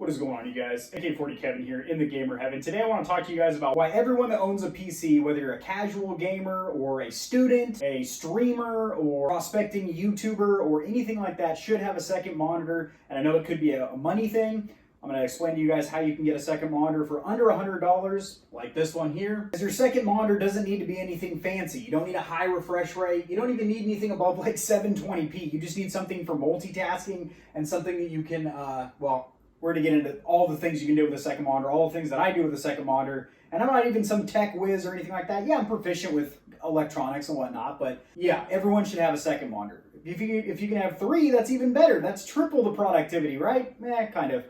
What is going on, you guys? AK-40 Kevin here in the gamer heaven. Today I want to talk to you guys about why everyone that owns a PC, whether you're a casual gamer or a student, a streamer, or prospecting YouTuber, or anything like that, should have a second monitor. And I know it could be a money thing. I'm going to explain to you guys how you can get a second monitor for under $100, like this one here. Because your second monitor doesn't need to be anything fancy. You don't need a high refresh rate. You don't even need anything above like 720p. You just need something for multitasking and something that you can, well, we're going to get into all the things you can do with a second monitor, all the things that I do with a second monitor. And I'm not even some tech whiz or anything like that. Yeah, I'm proficient with electronics and whatnot, but yeah, everyone should have a second monitor. If you can have three, that's even better. That's triple the productivity, right? Kind of.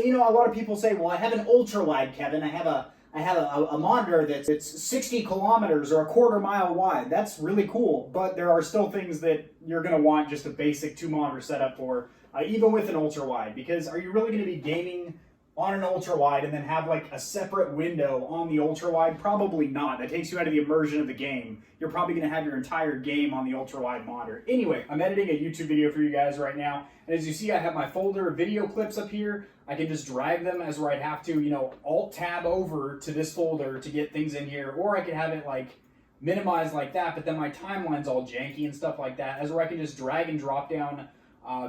You know, a lot of people say, well, I have an ultra-wide, Kevin. I have a monitor that's 60 kilometers or a quarter mile wide. That's really cool, but there are still things that you're going to want just a basic two-monitor setup for, even with an ultra-wide, because are you really going to be gaming on an ultra-wide and then have like a separate window on the ultra-wide? Probably not. That takes you out of the immersion of the game. You're probably going to have your entire game on the ultra-wide monitor. Anyway, I'm editing a YouTube video for you guys right now, and as you see, I have my folder of video clips up here. I can just drag them as where I'd have to, you know, Alt-Tab over to this folder to get things in here, or I could have it like minimized like that, but then my timeline's all janky and stuff like that, as where I can just drag and drop down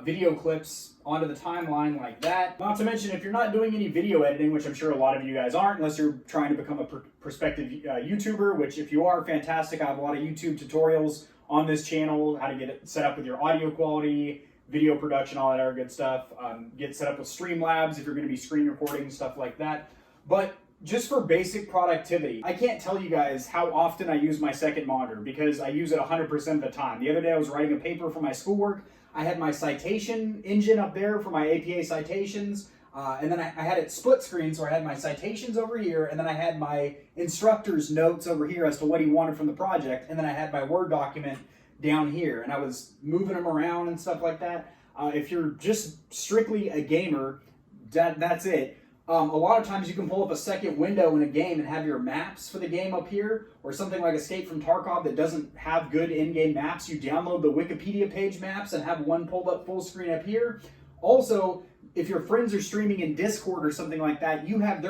video clips onto the timeline like that. Not to mention, if you're not doing any video editing, which I'm sure a lot of you guys aren't, unless you're trying to become a prospective YouTuber, which if you are, fantastic. I have a lot of YouTube tutorials on this channel, how to get it set up with your audio quality, video production, all that other good stuff. Get set up with Streamlabs if you're going to be screen recording, stuff like that. But just for basic productivity, I can't tell you guys how often I use my second monitor because I use it 100% of the time. The other day I was writing a paper for my schoolwork. I had my citation engine up there for my APA citations, and then I had it split screen, so I had my citations over here, and then I had my instructor's notes over here as to what he wanted from the project, and then I had my Word document down here, and I was moving them around and stuff like that. If you're just strictly a gamer, that's it. A lot of times you can pull up a second window in a game and have your maps for the game up here, or something like Escape from Tarkov that doesn't have good in-game maps. You download the Wikipedia page maps and have one pulled up full screen up here. Also, if your friends are streaming in Discord or something like that, you have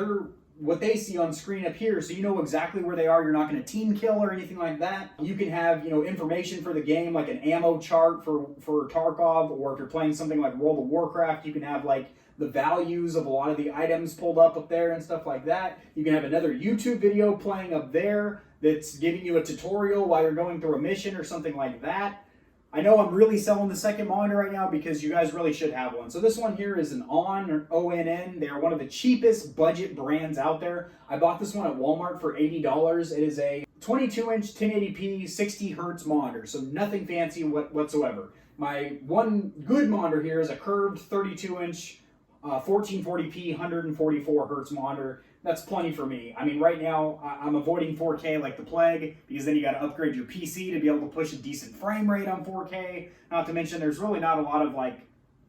what they see on screen up here, so you know exactly where they are. You're not going to team kill or anything like that. You can have, you know, information for the game, like an ammo chart for Tarkov, or if you're playing something like World of Warcraft, you can have like the values of a lot of the items pulled up there and stuff like that. You can have another YouTube video playing up there that's giving you a tutorial while you're going through a mission or something like that. I know I'm really selling the second monitor right now because you guys really should have one. So this one here is an ON, or ONN. They are one of the cheapest budget brands out there. I bought this one at Walmart for $80. It is a 22-inch 1080p 60 hertz monitor, so nothing fancy whatsoever. My one good monitor here is a curved 32-inch 1440p 144 hertz monitor. That's plenty for me. I mean, right now I'm avoiding 4K like the plague, because then you got to upgrade your PC to be able to push a decent frame rate on 4K. Not to mention there's really not a lot of like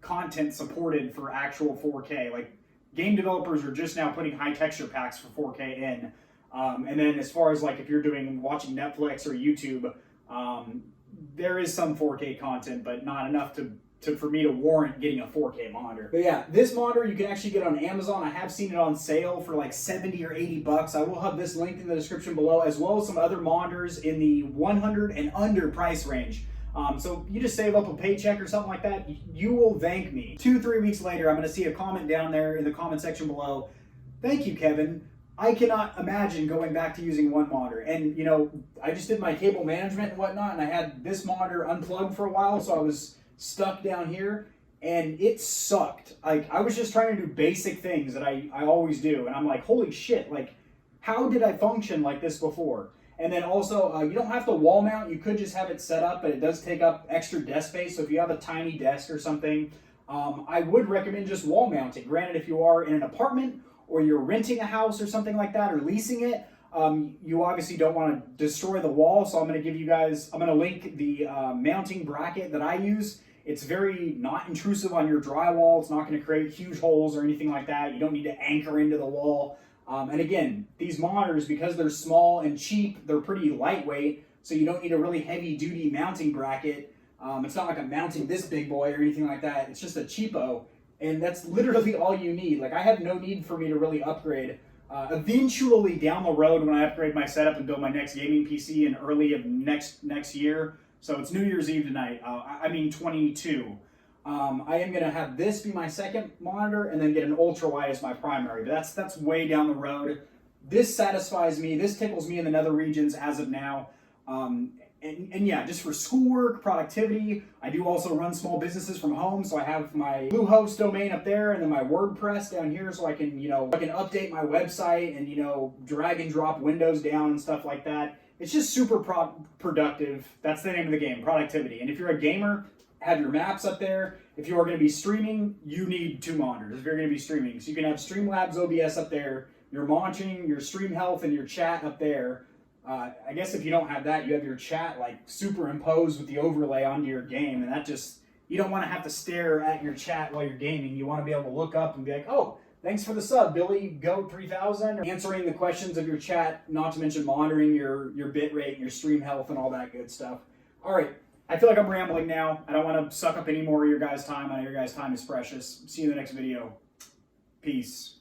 content supported for actual 4K. Like, game developers are just now putting high texture packs for 4K in. And then as far as like if you're watching Netflix or YouTube, there is some 4K content, but not enough for me to warrant getting a 4K monitor. But yeah, this monitor you can actually get on Amazon. I have seen it on sale for like 70 or 80 bucks. I will have this linked in the description below, as well as some other monitors in the 100 and under price range. So you just save up a paycheck or something like that, you will thank me. 2-3 weeks later, I'm going to see a comment down there in the comment section below. Thank you, Kevin. I cannot imagine going back to using one monitor. And, you know, I just did my cable management and whatnot, and I had this monitor unplugged for a while, so I was stuck down here, and it sucked. Like, I was just trying to do basic things that I always do, and I'm like, holy shit, like, how did I function like this before? And then also, you don't have to wall mount. You could just have it set up, but it does take up extra desk space. So if you have a tiny desk or something, I would recommend just wall mounting. Granted, if you are in an apartment or you're renting a house or something like that, or leasing it, you obviously don't want to destroy the wall. So I'm going to link the mounting bracket that I use. It's very not intrusive on your drywall. It's not going to create huge holes or anything like that. You don't need to anchor into the wall. And again, these monitors, because they're small and cheap, they're pretty lightweight, so you don't need a really heavy-duty mounting bracket. It's not like I'm mounting this big boy or anything like that. It's just a cheapo. And that's literally all you need. Like, I have no need for me to really upgrade. Eventually, down the road, when I upgrade my setup and build my next gaming PC in early of next year, so it's New Year's Eve tonight, 22. I am going to have this be my second monitor and then get an ultra-wide as my primary. But that's way down the road. This satisfies me. This tickles me in the nether regions as of now. And yeah, just for schoolwork, productivity. I do also run small businesses from home, so I have my Bluehost domain up there and then my WordPress down here, so I can, I can update my website and, drag and drop windows down and stuff like that. It's just super productive. That's the name of the game, productivity. And if you're a gamer, have your maps up there. If you are going to be streaming, you need 2 monitors if you're going to be streaming. So you can have Streamlabs OBS up there, your monitoring, your stream health, and your chat up there. I guess if you don't have that, you have your chat like superimposed with the overlay onto your game, and that just, you don't want to have to stare at your chat while you're gaming. You want to be able to look up and be like, oh, thanks for the sub, Billy Goat 3000, answering the questions of your chat, not to mention monitoring your bit rate and your stream health and all that good stuff. All right, I feel like I'm rambling now. I don't want to suck up any more of your guys' time. I know your guys' time is precious. See you in the next video. Peace.